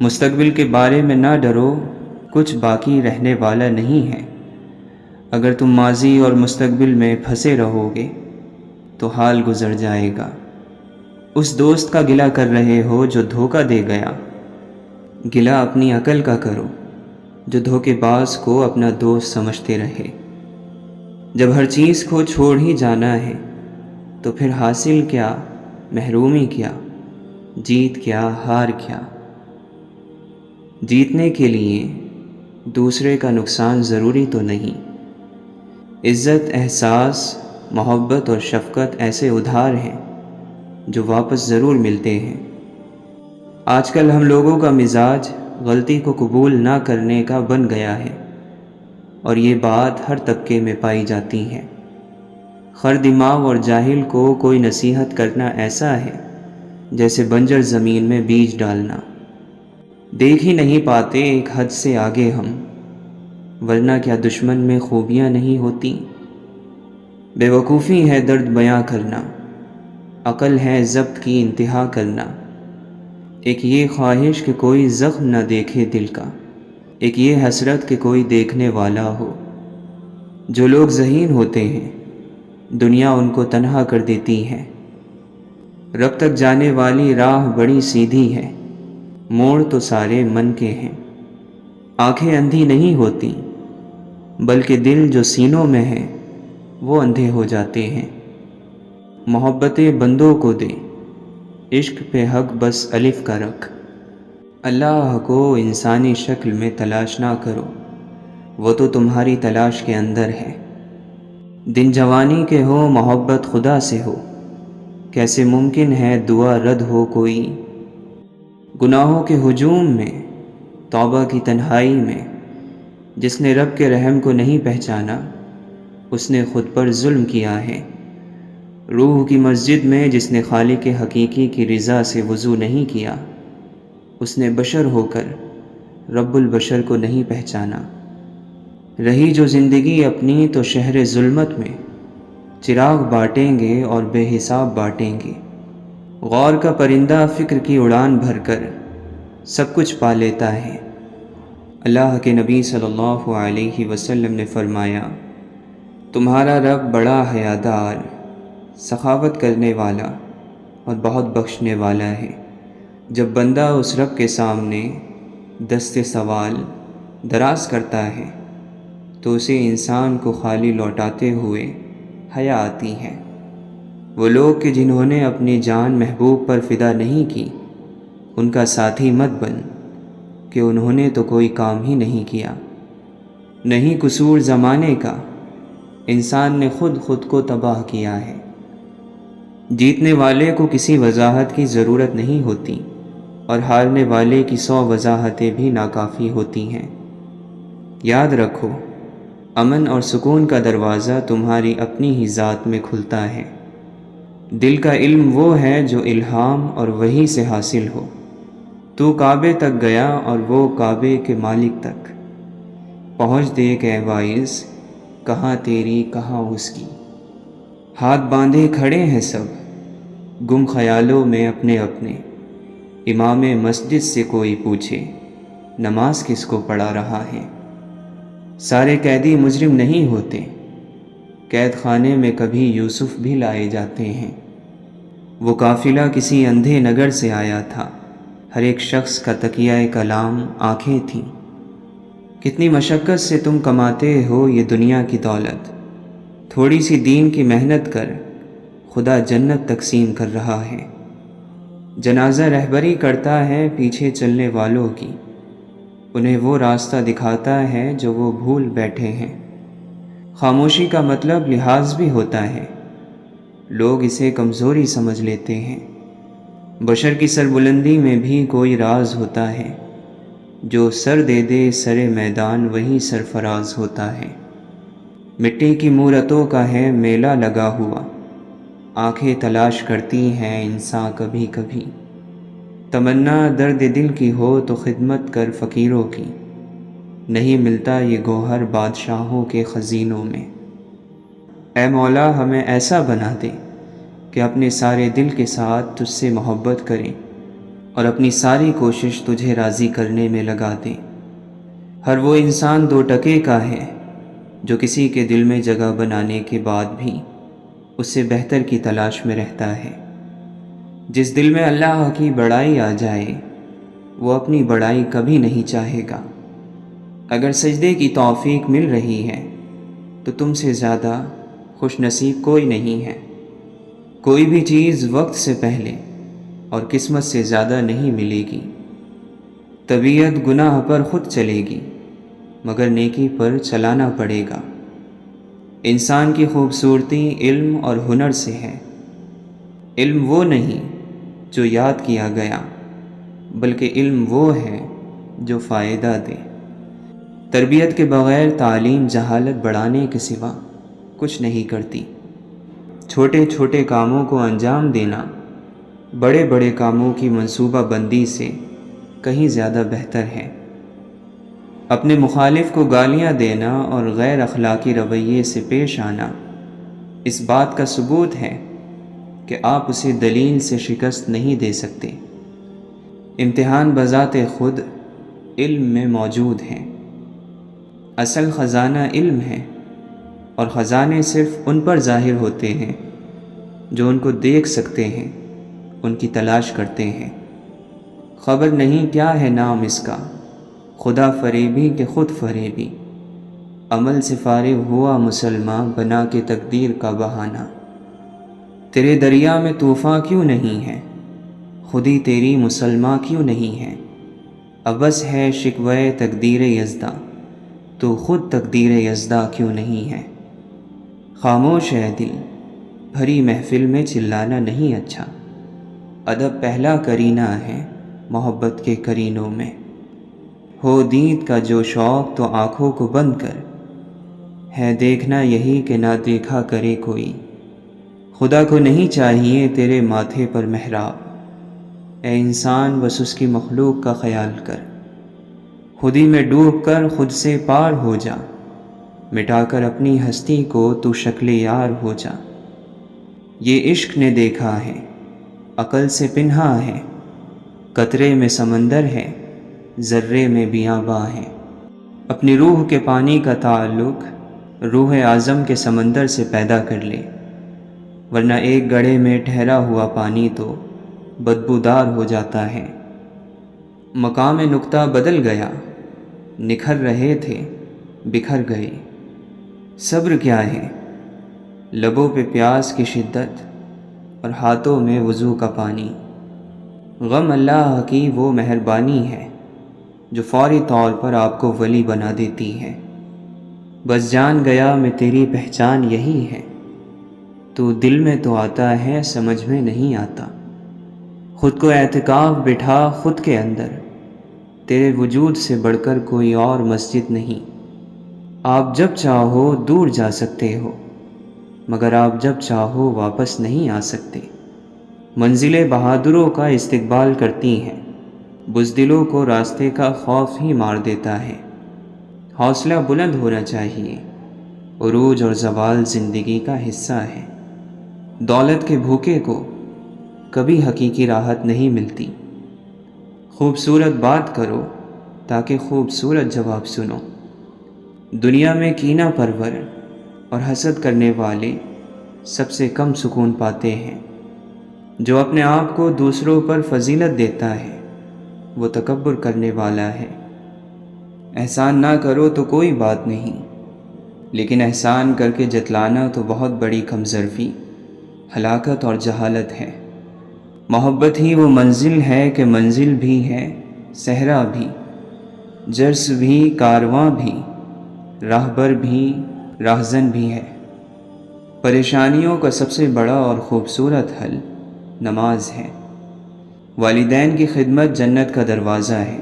مستقبل کے بارے میں نہ ڈرو، کچھ باقی رہنے والا نہیں ہے۔ اگر تم ماضی اور مستقبل میں پھنسے رہو گے تو حال گزر جائے گا۔ اس دوست کا گلہ کر رہے ہو جو دھوکہ دے گیا، گلہ اپنی عقل کا کرو جو دھوکے باز کو اپنا دوست سمجھتے رہے۔ جب ہر چیز کو چھوڑ ہی جانا ہے تو پھر حاصل کیا، محرومی کیا، جیت کیا، ہار کیا؟ جیتنے کے لیے دوسرے کا نقصان ضروری تو نہیں۔ عزت، احساس، محبت اور شفقت ایسے ادھار ہیں جو واپس ضرور ملتے ہیں۔ آج کل ہم لوگوں کا مزاج غلطی کو قبول نہ کرنے کا بن گیا ہے، اور یہ بات ہر طبقے میں پائی جاتی ہے۔ خر دماغ اور جاہل کو کوئی نصیحت کرنا ایسا ہے جیسے بنجر زمین میں بیج ڈالنا۔ دیکھ ہی نہیں پاتے ایک حد سے آگے ہم، ورنہ کیا دشمن میں خوبیاں نہیں ہوتی؟ بے وقوفی ہے درد بیاں کرنا، عقل ہے ضبط کی انتہا کرنا۔ ایک یہ خواہش کہ کوئی زخم نہ دیکھے دل کا، ایک یہ حسرت کہ کوئی دیکھنے والا ہو۔ جو لوگ ذہین ہوتے ہیں دنیا ان کو تنہا کر دیتی ہے۔ رب تک جانے والی راہ بڑی سیدھی ہے، موڑ تو سارے من کے ہیں۔ آنکھیں اندھی نہیں ہوتی بلکہ دل جو سینوں میں ہے وہ اندھے ہو جاتے ہیں۔ محبتیں بندوں کو دے، عشق پہ حق بس الف کا رکھ۔ اللہ کو انسانی شکل میں تلاش نہ کرو، وہ تو تمہاری تلاش کے اندر ہے۔ دن جوانی کے ہو محبت خدا سے ہو، کیسے ممکن ہے دعا رد ہو کوئی؟ گناہوں کے ہجوم میں، توبہ کی تنہائی میں، جس نے رب کے رحم کو نہیں پہچانا اس نے خود پر ظلم کیا ہے۔ روح کی مسجد میں جس نے خالق حقیقی کی رضا سے وضو نہیں کیا، اس نے بشر ہو کر رب البشر کو نہیں پہچانا۔ رہی جو زندگی اپنی تو شہر ظلمت میں چراغ بانٹیں گے اور بے حساب بانٹیں گے۔ غور کا پرندہ فکر کی اڑان بھر کر سب کچھ پا لیتا ہے۔ اللہ کے نبی صلی اللہ علیہ وسلم نے فرمایا، تمہارا رب بڑا حیادار، سخاوت کرنے والا اور بہت بخشنے والا ہے۔ جب بندہ اس رب کے سامنے دست سوال دراز کرتا ہے تو اسے انسان کو خالی لوٹاتے ہوئے حیا آتی ہے۔ وہ لوگ کہ جنہوں نے اپنی جان محبوب پر فدا نہیں کی، ان کا ساتھی مت بن کہ انہوں نے تو کوئی کام ہی نہیں کیا۔ نہیں قصور زمانے کا، انسان نے خود کو تباہ کیا ہے۔ جیتنے والے کو کسی وضاحت کی ضرورت نہیں ہوتی، اور ہارنے والے کی 100 وضاحتیں بھی ناکافی ہوتی ہیں۔ یاد رکھو، امن اور سکون کا دروازہ تمہاری اپنی ہی ذات میں کھلتا ہے۔ دل کا علم وہ ہے جو الہام اور وحی سے حاصل ہو۔ تو کعبے تک گیا اور وہ کعبے کے مالک تک پہنچ دیکھ اے واعظ، کہاں تیری کہاں اس کی۔ ہاتھ باندھے کھڑے ہیں سب گم خیالوں میں اپنے اپنے، امام مسجد سے کوئی پوچھے نماز کس کو پڑھا رہا ہے۔ سارے قیدی مجرم نہیں ہوتے، قید خانے میں کبھی یوسف بھی لائے جاتے ہیں۔ وہ قافلہ کسی اندھے نگر سے آیا تھا، ہر ایک شخص کا تکیہ کلام آنکھیں تھیں۔ کتنی مشقت سے تم کماتے ہو یہ دنیا کی دولت، تھوڑی سی دین کی محنت کر خدا جنت تقسیم کر رہا ہے۔ جنازہ رہبری کرتا ہے پیچھے چلنے والوں کی، انہیں وہ راستہ دکھاتا ہے جو وہ بھول بیٹھے ہیں۔ خاموشی کا مطلب لحاظ بھی ہوتا ہے، لوگ اسے کمزوری سمجھ لیتے ہیں۔ بشر کی سربلندی میں بھی کوئی راز ہوتا ہے، جو سر دے دے سر میدان وہی سرفراز ہوتا ہے۔ مٹی کی مورتوں کا ہے میلہ لگا ہوا، آنکھیں تلاش کرتی ہیں انسان کبھی کبھی، تمنا درد دل کی ہو تو خدمت کر فقیروں کی، نہیں ملتا یہ گوہر بادشاہوں کے خزینوں میں۔ اے مولا ہمیں ایسا بنا دے کہ اپنے سارے دل کے ساتھ تجھ سے محبت کریں اور اپنی ساری کوشش تجھے راضی کرنے میں لگا دیں۔ ہر وہ انسان 2 ٹکے کا ہے جو کسی کے دل میں جگہ بنانے کے بعد بھی اس سے بہتر کی تلاش میں رہتا ہے۔ جس دل میں اللہ کی بڑائی آ جائے وہ اپنی بڑائی کبھی نہیں چاہے گا۔ اگر سجدے کی توفیق مل رہی ہے تو تم سے زیادہ خوش نصیب کوئی نہیں ہے۔ کوئی بھی چیز وقت سے پہلے اور قسمت سے زیادہ نہیں ملے گی۔ طبیعت گناہ پر خود چلے گی مگر نیکی پر چلانا پڑے گا۔ انسان کی خوبصورتی علم اور ہنر سے ہے۔ علم وہ نہیں جو یاد کیا گیا، بلکہ علم وہ ہے جو فائدہ دے۔ تربیت کے بغیر تعلیم جہالت بڑھانے کے سوا کچھ نہیں کرتی۔ چھوٹے چھوٹے کاموں کو انجام دینا بڑے بڑے کاموں کی منصوبہ بندی سے کہیں زیادہ بہتر ہے۔ اپنے مخالف کو گالیاں دینا اور غیر اخلاقی رویے سے پیش آنا اس بات کا ثبوت ہے کہ آپ اسے دلیل سے شکست نہیں دے سکتے۔ امتحان بذات خود علم میں موجود ہیں۔ اصل خزانہ علم ہے اور خزانے صرف ان پر ظاہر ہوتے ہیں جو ان کو دیکھ سکتے ہیں، ان کی تلاش کرتے ہیں۔ خبر نہیں کیا ہے نام اس کا، خدا فریبی کہ خود فریبی، عمل سے فارغ ہوا مسلمان بنا کے تقدیر کا بہانہ۔ تیرے دریا میں طوفان کیوں نہیں ہے، خودی تیری مسلمان کیوں نہیں ہے؟ ابس ہے شکوہ تقدیر یزداں، تو خود تقدیر یزداں کیوں نہیں ہے؟ خاموش ہے دل، بھری محفل میں چلانا نہیں اچھا۔ ادب پہلا کرینہ ہے محبت کے کرینوں میں۔ ہو دید کا جو شوق تو آنکھوں کو بند کر، ہے دیکھنا یہی کہ نہ دیکھا کرے کوئی۔ خدا کو نہیں چاہیے تیرے ماتھے پر محراب، اے انسان بس اس کی مخلوق کا خیال کر۔ خودی میں ڈوب کر خود سے پار ہو جا، مٹا کر اپنی ہستی کو تو شکل یار ہو جا۔ یہ عشق نے دیکھا ہے، عقل سے پنہا ہے، قطرے میں سمندر ہے، ذرے میں بیاباں ہے۔ اپنی روح کے پانی کا تعلق روح اعظم کے سمندر سے پیدا کر لے، ورنہ ایک گڑھے میں ٹھہرا ہوا پانی تو بدبودار ہو جاتا ہے۔ مقام نقطہ بدل گیا، نکھر رہے تھے بکھر گئے۔ صبر کیا ہے؟ لبوں پہ پیاس کی شدت اور ہاتھوں میں وضو کا پانی۔ غم اللہ کی وہ مہربانی ہے جو فوری طور پر آپ کو ولی بنا دیتی ہے۔ بس جان گیا میں تیری پہچان یہی ہے، تو دل میں تو آتا ہے سمجھ میں نہیں آتا۔ خود کو اعتکاف بٹھا خود کے اندر، تیرے وجود سے بڑھ کر کوئی اور مسجد نہیں۔ آپ جب چاہو دور جا سکتے ہو، مگر آپ جب چاہو واپس نہیں آ سکتے۔ منزلیں بہادروں کا استقبال کرتی ہیں، بزدلوں کو راستے کا خوف ہی مار دیتا ہے۔ حوصلہ بلند ہونا چاہیے، عروج اور زوال زندگی کا حصہ ہے۔ دولت کے بھوکے کو کبھی حقیقی راحت نہیں ملتی۔ خوبصورت بات کرو تاکہ خوبصورت جواب سنو۔ دنیا میں کینہ پرور اور حسد کرنے والے سب سے کم سکون پاتے ہیں۔ جو اپنے آپ کو دوسروں پر فضیلت دیتا ہے وہ تکبر کرنے والا ہے۔ احسان نہ کرو تو کوئی بات نہیں، لیکن احسان کر کے جتلانا تو بہت بڑی کمظرفی، ہلاکت اور جہالت ہے۔ محبت ہی وہ منزل ہے کہ منزل بھی ہے صحرا بھی، جرس بھی کارواں بھی، راہبر بھی راہزن بھی ہے۔ پریشانیوں کا سب سے بڑا اور خوبصورت حل نماز ہے۔ والدین کی خدمت جنت کا دروازہ ہے۔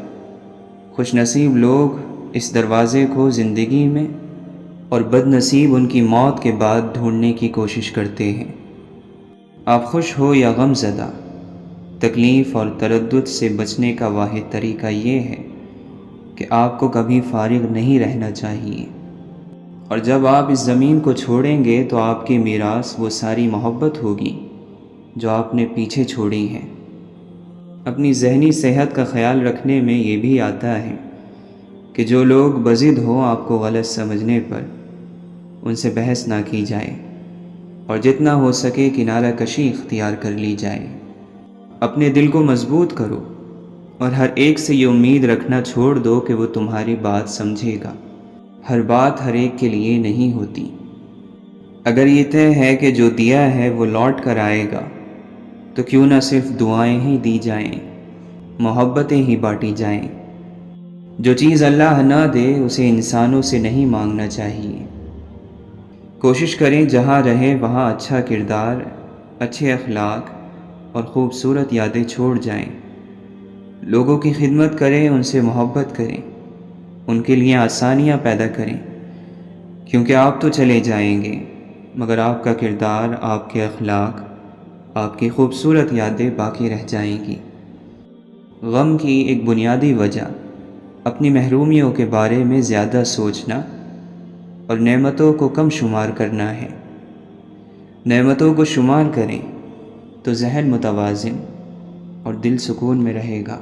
خوش نصیب لوگ اس دروازے کو زندگی میں اور بد نصیب ان کی موت کے بعد ڈھونڈنے کی کوشش کرتے ہیں۔ آپ خوش ہو یا غم زدہ، تکلیف اور تردد سے بچنے کا واحد طریقہ یہ ہے کہ آپ کو کبھی فارغ نہیں رہنا چاہیے، اور جب آپ اس زمین کو چھوڑیں گے تو آپ کی میراث وہ ساری محبت ہوگی جو آپ نے پیچھے چھوڑی ہے۔ اپنی ذہنی صحت کا خیال رکھنے میں یہ بھی آتا ہے کہ جو لوگ بضد ہوں آپ کو غلط سمجھنے پر، ان سے بحث نہ کی جائے، اور جتنا ہو سکے کنارہ کشی اختیار کر لی جائے۔ اپنے دل کو مضبوط کرو اور ہر ایک سے یہ امید رکھنا چھوڑ دو کہ وہ تمہاری بات سمجھے گا۔ ہر بات ہر ایک کے لیے نہیں ہوتی۔ اگر یہ طے ہے کہ جو دیا ہے وہ لوٹ کر آئے گا، تو کیوں نہ صرف دعائیں ہی دی جائیں، محبتیں ہی بانٹی جائیں۔ جو چیز اللہ نہ دے اسے انسانوں سے نہیں مانگنا چاہیے۔ کوشش کریں جہاں رہیں وہاں اچھا کردار، اچھے اخلاق اور خوبصورت یادیں چھوڑ جائیں۔ لوگوں کی خدمت کریں، ان سے محبت کریں، ان کے لیے آسانیاں پیدا کریں، کیونکہ آپ تو چلے جائیں گے مگر آپ کا کردار، آپ کے اخلاق، آپ کی خوبصورت یادیں باقی رہ جائیں گی۔ غم کی ایک بنیادی وجہ اپنی محرومیوں کے بارے میں زیادہ سوچنا اور نعمتوں کو کم شمار کرنا ہے۔ نعمتوں کو شمار کریں تو ذہن متوازن اور دل سکون میں رہے گا۔